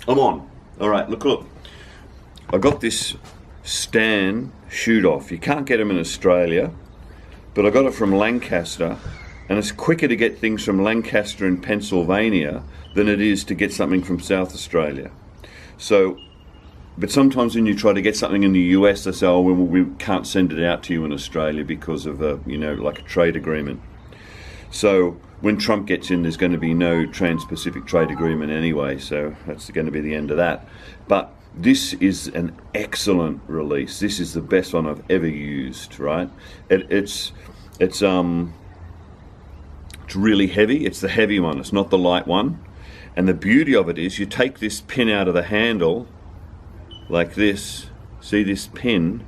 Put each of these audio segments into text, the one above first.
I'm on. All right, look. I got this Stan shootoff. You can't get them in Australia, but I got it from Lancaster, and it's quicker to get things from Lancaster in Pennsylvania than it is to get something from South Australia. So, but sometimes when you try to get something in the US, they say, oh, we can't send it out to you in Australia because of like a trade agreement. So when Trump gets in, there's going to be no Trans-Pacific Trade Agreement anyway, so that's going to be the end of that. But this is an excellent release. This is the best one I've ever used, right? It's really heavy. It's the heavy one. It's not the light one. And the beauty of it is you take this pin out of the handle like this. See this pin?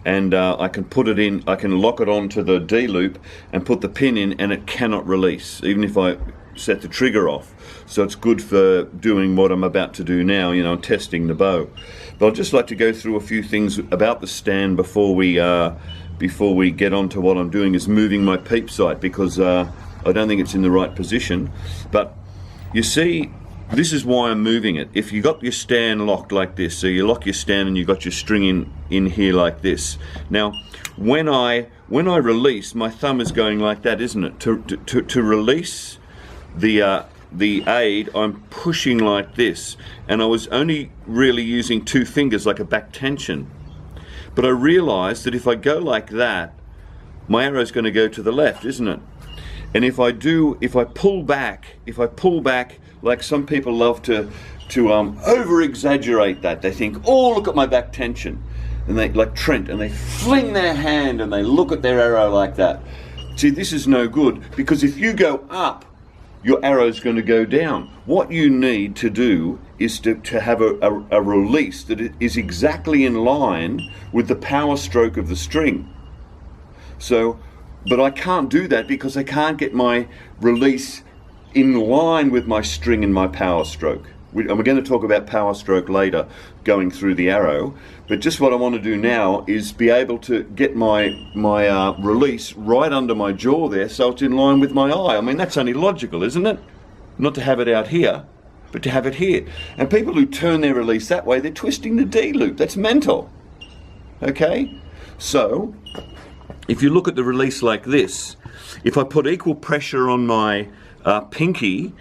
And I can put it in, I can lock it onto the D loop and put the pin in, and it cannot release, even if I set the trigger off. So it's good for doing what I'm about to do now, testing the bow. But I'd just like to go through a few things about the stand before we get on to what I'm doing, is moving my peep sight, because I don't think it's in the right position. But you see, this is why I'm moving it. If you got your stand locked like this, so you lock your stand and you got your string in here like this. Now, when I release, my thumb is going like that, isn't it? To release the aid, I'm pushing like this, and I was only really using 2 fingers like a back tension. But I realized that if I go like that, my arrow's going to go to the left, isn't it? And if I pull back like some people love to over exaggerate that. They think, oh, look at my back tension, and they, like Trent, and they fling their hand and they look at their arrow like that. See, this is no good, because if you go up, your arrow's going to go down. What you need to do is to have a release that is exactly in line with the power stroke of the string. So, but I can't do that because I can't get my release in line with my string and my power stroke. And we're going to talk about power stroke later, going through the arrow. But just what I want to do now is be able to get my release right under my jaw there, so it's in line with my eye. I mean, that's only logical, isn't it? Not to have it out here, but to have it here. And people who turn their release that way, they're twisting the D loop. That's mental. Okay? So, if you look at the release like this, if I put equal pressure on my pinky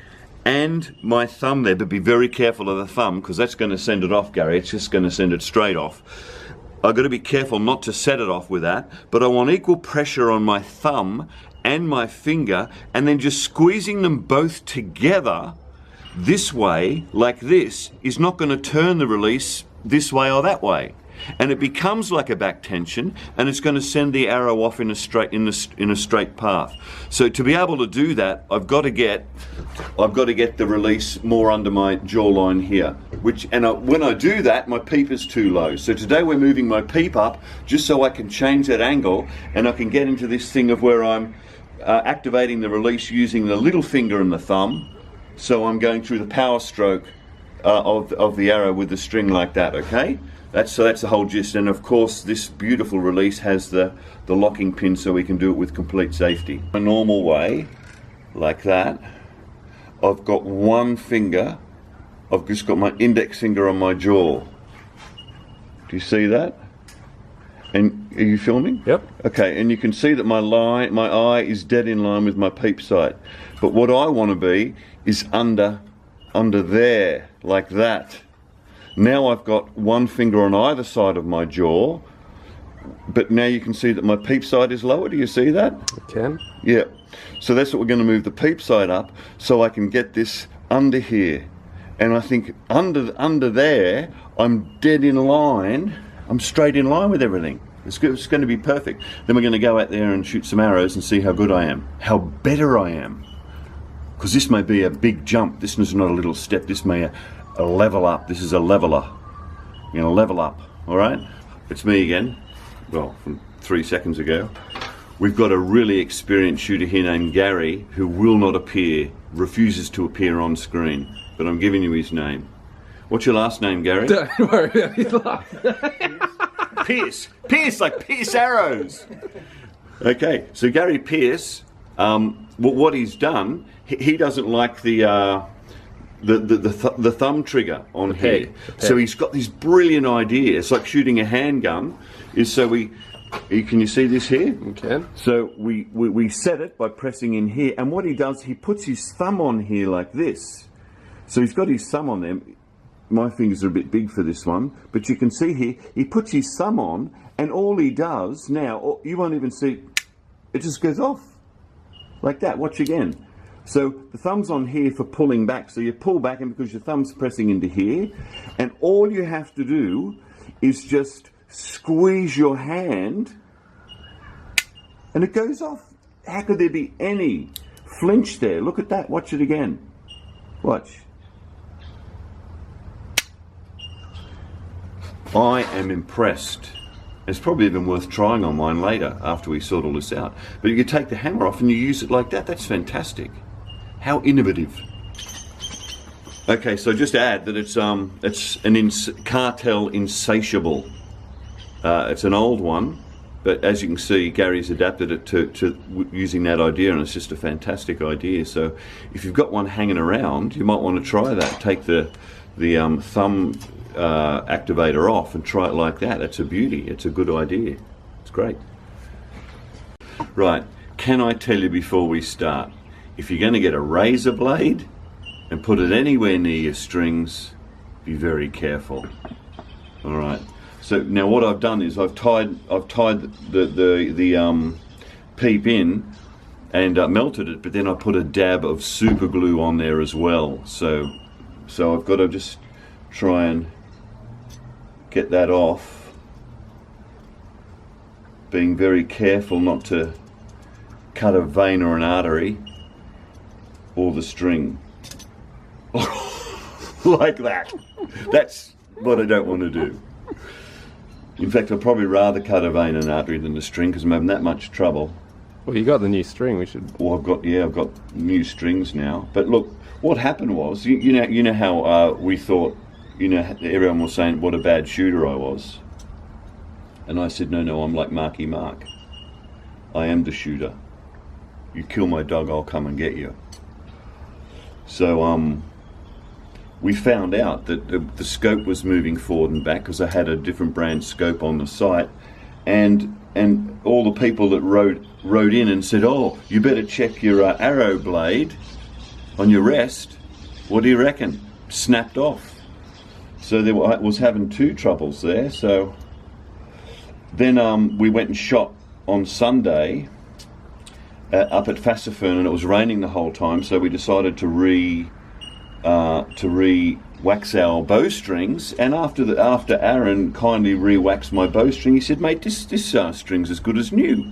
and my thumb there, but be very careful of the thumb, because that's going to send it off, Gary. It's just going to send it straight off. I've got to be careful not to set it off with that, but I want equal pressure on my thumb and my finger, and then just squeezing them both together this way, like this, is not going to turn the release this way or that way. And it becomes like a back tension, and it's going to send the arrow off in a straight path. So to be able to do that, I've got to get the release more under my jawline here. When I do that, my peep is too low. So today we're moving my peep up just so I can change that angle, and I can get into this thing of where I'm activating the release using the little finger and the thumb. So I'm going through the power stroke of the arrow with the string like that. Okay. That's the whole gist, and of course this beautiful release has the locking pin, so we can do it with complete safety. A normal way, like that, I've got one finger, I've just got my index finger on my jaw. Do you see that? And are you filming? Yep. Okay, and you can see that my eye is dead in line with my peep sight. But what I want to be is under there, like that. Now I've got one finger on either side of my jaw, but now you can see that my peep sight is lower. Do you see that? I can. Yeah. So that's what we're going to move the peep sight up, so I can get this under here. And I think under there, I'm dead in line. I'm straight in line with everything. It's going to be perfect. Then we're going to go out there and shoot some arrows and see how good I am, how better I am. Because this may be a big jump. This is not a little step. This may a level up. This is a leveler. You're going to level up, all right? It's me again. Well, from 3 seconds ago. We've got a really experienced shooter here named Gary, who will not appear, refuses to appear on screen, but I'm giving you his name. What's your last name, Gary? Don't worry about his last name. Pierce. Pierce, like Pierce arrows. Okay, so Gary Pierce, what he's done, he doesn't like the the thumb trigger on the here. peg. So he's got this brilliant idea. It's like shooting a handgun. Can you see this here? You can. So we set it by pressing in here, and what he does, he puts his thumb on here like this. So he's got his thumb on there. My fingers are a bit big for this one, but you can see here, he puts his thumb on, and all he does now, you won't even see, it just goes off. Like that, watch again. So the thumb's on here for pulling back, so you pull back, and because your thumb's pressing into here, and all you have to do is just squeeze your hand and it goes off. How could there be any flinch there? Look at that, watch it again. Watch. I am impressed. It's probably even worth trying on mine later after we sort all this out. But you take the hammer off and you use it like that. That's fantastic. How innovative. Okay, so just add that it's an cartel insatiable. It's an old one, but as you can see, Gary's adapted it to using that idea, and it's just a fantastic idea. So if you've got one hanging around, you might want to try that. Take the thumb activator off and try it like that. It's a beauty. It's a good idea. It's great. Right, can I tell you before we start, if you're going to get a razor blade and put it anywhere near your strings, be very careful. All right. So now what I've done is I've tied the peep in and melted it, but then I put a dab of super glue on there as well. So I've got to just try and get that off, being very careful not to cut a vein or an artery or the string. Like that. That's what I don't want to do. In fact, I'd probably rather cut a vein and artery than the string because I'm having that much trouble. Well, you got the new string. We should. Well, I've got new strings now. But look, what happened was, you know how we thought, everyone was saying what a bad shooter I was, and I said, no, I'm like Marky Mark. I am the shooter. You kill my dog, I'll come and get you. So we found out that the scope was moving forward and back because I had a different brand scope on the site, and all the people that wrote in and said, oh, you better check your arrow blade on your rest. What do you reckon? Snapped off. So I was having two troubles there. So then we went and shot on Sunday up at F.A.C.T, and it was raining the whole time, so we decided to re-wax our bowstrings, and after Aaron kindly re-waxed my bowstring, he said, mate, this string's as good as new.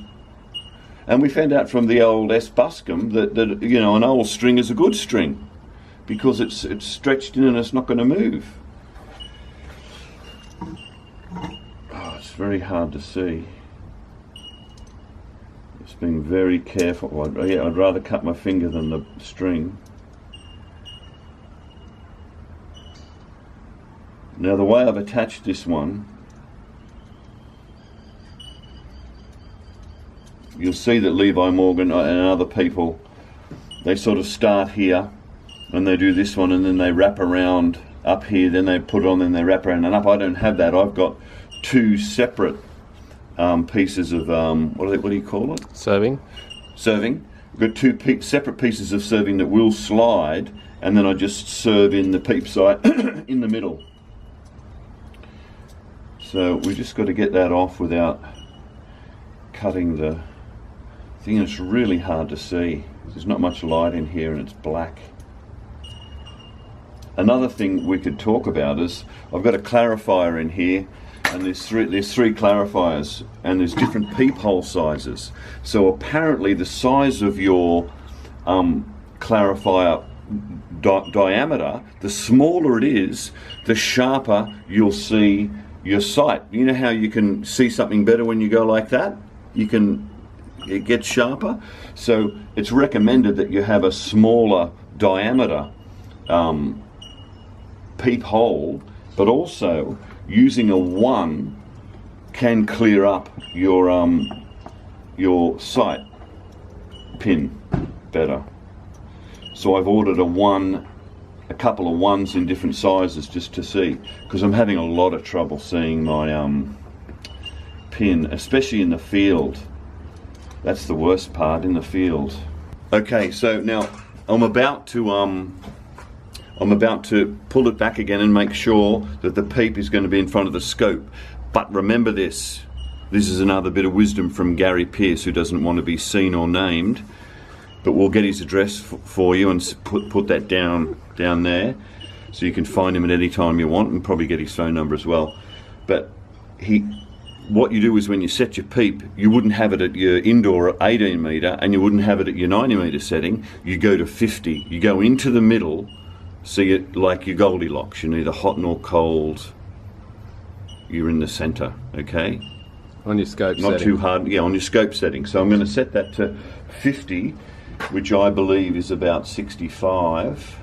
And we found out from the old S. Buscombe that an old string is a good string because it's stretched in and it's not going to move. Oh, it's very hard to see. Just being very careful. I'd rather cut my finger than the string. Now the way I've attached this one, you'll see that Levi Morgan and other people, they sort of start here and they do this one and then they wrap around up here, then they put it on, then they wrap around and up. I don't have that. I've got two separate pieces of, what do you call it? Serving. I've got two separate pieces of serving that will slide, and then I just serve in the peep sight in the middle. So we just got to get that off without cutting the thing. It's really hard to see. There's not much light in here and it's black. Another thing we could talk about is I've got a clarifier in here, and there's three clarifiers, and there's different peephole sizes. So apparently the size of your clarifier diameter, the smaller it is, the sharper you'll see your sight. You know how you can see something better when you go like that? It gets sharper. So it's recommended that you have a smaller diameter peephole, but also using a 1 can clear up your sight pin better. So I've ordered a 1 a couple of ones in different sizes just to see, because I'm having a lot of trouble seeing my pin, especially in the field. That's the worst part, in the field. Okay, so now I'm about to pull it back again and make sure that the peep is going to be in front of the scope. But remember this. This is another bit of wisdom from Gary Pearce, who doesn't want to be seen or named. But we'll get his address for you and put that down there, so you can find him at any time you want, and probably get his phone number as well. But what you do is, when you set your peep, you wouldn't have it at your indoor at 18 metre, and you wouldn't have it at your 90 metre setting. You go to 50. You go into the middle, so you, like your Goldilocks, you're neither hot nor cold. You're in the centre, okay? On your scope setting. Not too hard, yeah, on your scope setting. So I'm going to set that to 50, which I believe is about 65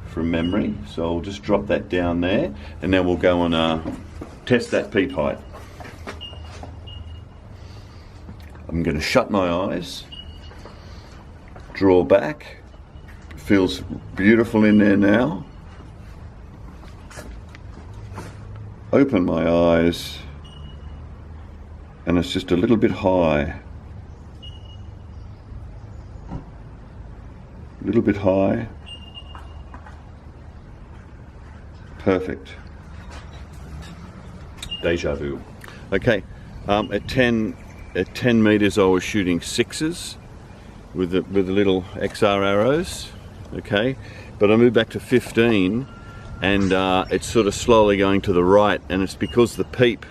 from memory. So I'll just drop that down there, and then we'll go and test that peep height. I'm going to shut my eyes, draw back. Feels beautiful in there now. Open my eyes, and it's just a little bit high. A little bit high. Perfect. Deja vu. Okay, at 10 meters I was shooting 6s with the little XR arrows. Okay, but I moved back to 15, and it's sort of slowly going to the right, and it's because the peep,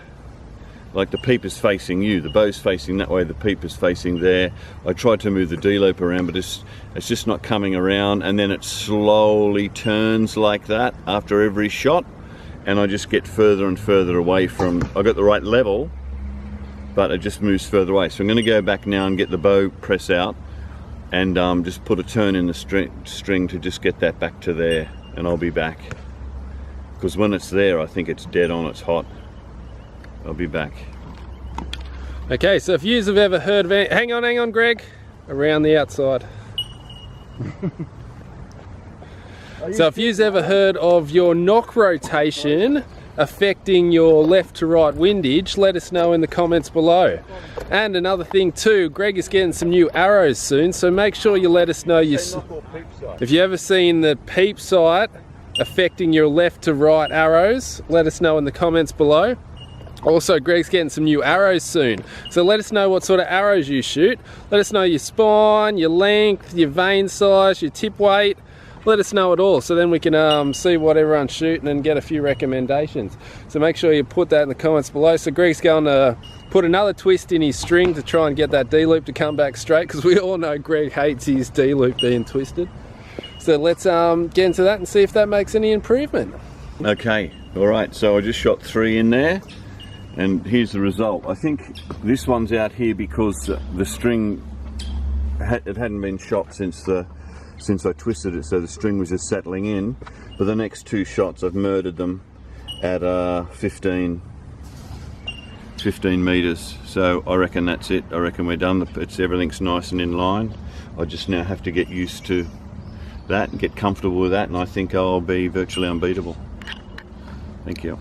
like the peep is facing you, the bow's facing that way, the peep is facing there. I tried to move the D-loop around, but it's just not coming around, and then it slowly turns like that after every shot, and I just get further and further away from, I got the right level, but it just moves further away. So I'm going to go back now and get the bow press out, and just put a turn in the string to just get that back to there, and I'll be back. Because when it's there, I think it's dead on, it's hot. I'll be back. Okay, so if you have ever heard of it, hang on Greg, around the outside. So if you've ever heard of your knock rotation affecting your left to right windage, let us know in the comments below. And another thing too, Greg is getting some new arrows soon, so make sure you let us know if you ever seen the peep sight affecting your left to right arrows, let us know in the comments below. Also, Greg's getting some new arrows soon, so let us know what sort of arrows you shoot. Let us know your spine, your length, your vein size, your tip weight. Let us know it all, so then we can see what everyone's shooting and get a few recommendations. So make sure you put that in the comments below. So Greg's going to put another twist in his string to try and get that D-loop to come back straight, because we all know Greg hates his D-loop being twisted. So let's get into that and see if that makes any improvement. Okay, all right, so I just shot 3 in there, and here's the result. I think this one's out here because the string, it hadn't been shot since I twisted it, so the string was just settling in. But the next 2 shots, I've murdered them at 15 meters. So I reckon that's it. I reckon we're done. Everything's nice and in line. I just now have to get used to that and get comfortable with that, and I think I'll be virtually unbeatable. Thank you.